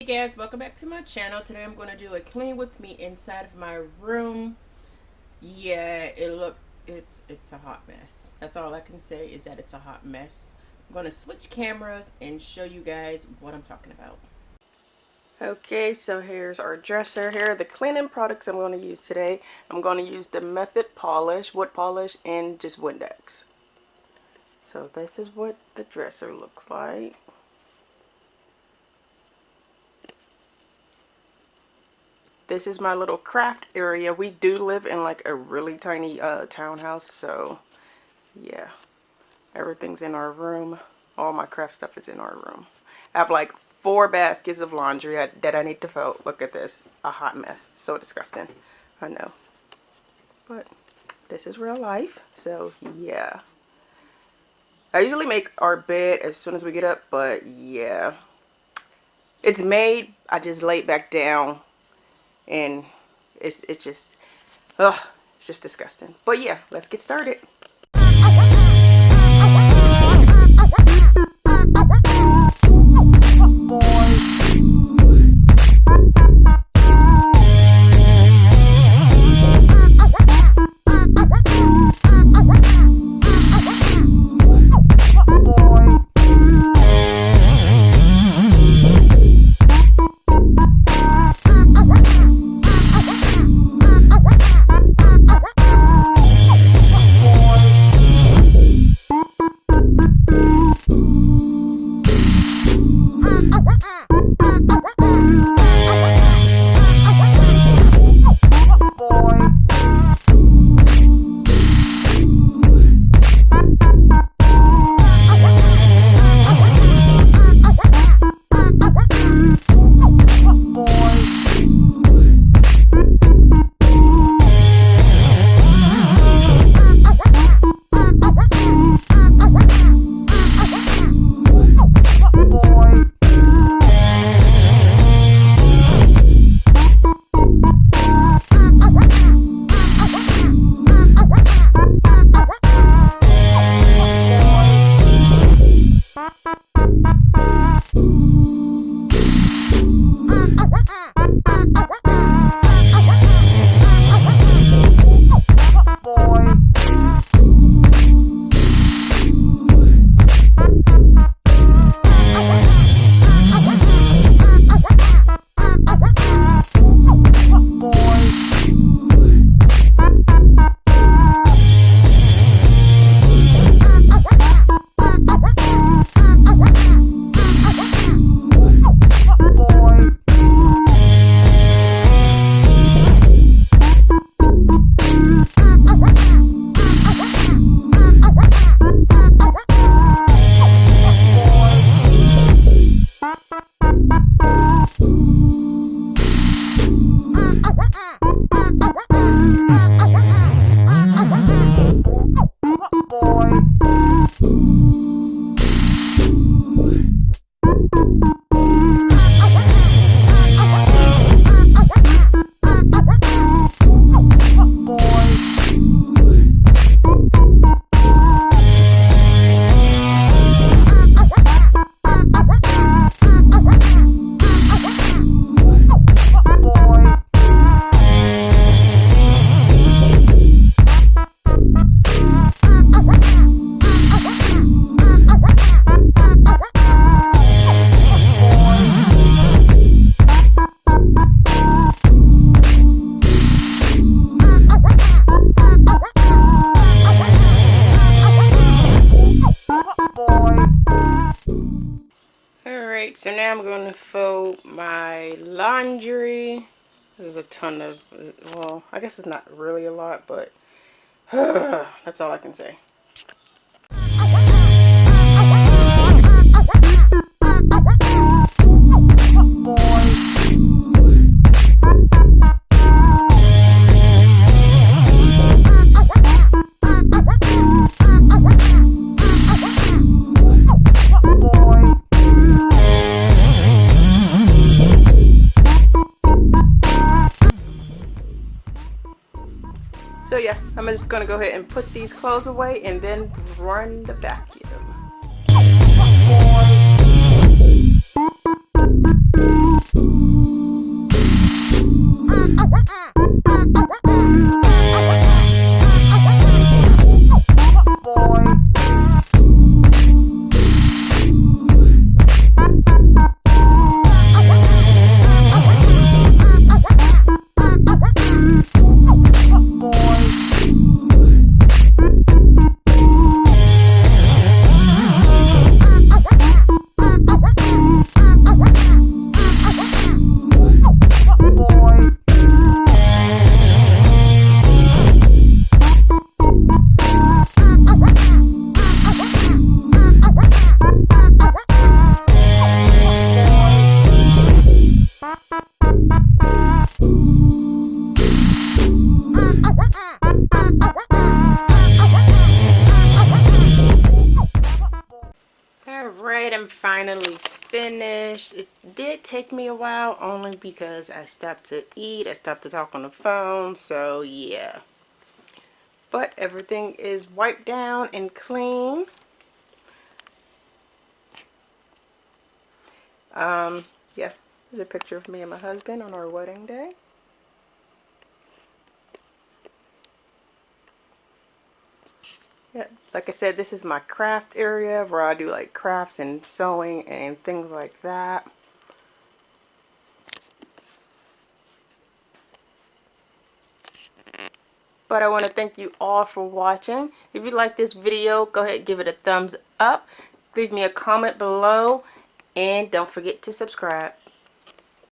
Hey guys, welcome back to my channel. Today I'm going to do a clean with me inside of my room. Yeah, it's a hot mess. That's all I can say is that it's a hot mess. I'm going to switch cameras and show you guys what I'm talking about. Okay, so here's our dresser. Here are the cleaning products I'm going to use today. I'm going to use the Method polish, wood polish, and just Windex. So this is what the dresser looks like. This is my little craft area. We do live in like a really tiny townhouse, so yeah, everything's in our room. All my craft stuff is in our room. I have like 4 baskets of laundry that I need to fold. Look at this, a hot mess. So disgusting, I know, but this is real life. So yeah, I usually make our bed as soon as we get up, but yeah, it's made. I just laid back down. And it's just, ugh, it's just disgusting. But yeah, let's get started. So now I'm going to fold my laundry. There's a ton of, well, I guess it's not really a lot, but that's all I can say. So yeah, I'm just gonna go ahead and put these clothes away and then run the vacuum. Alright, I'm finally finished. It did take me a while only because I stopped to eat, I stopped to talk on the phone, so yeah. But everything is wiped down and clean. Yeah, there's a picture of me and my husband on our wedding day. Yeah, like I said, this is my craft area where I do like crafts and sewing and things like that. But I want to thank you all for watching. If you like this video, go ahead and give it a thumbs up. Leave me a comment below. And don't forget to subscribe.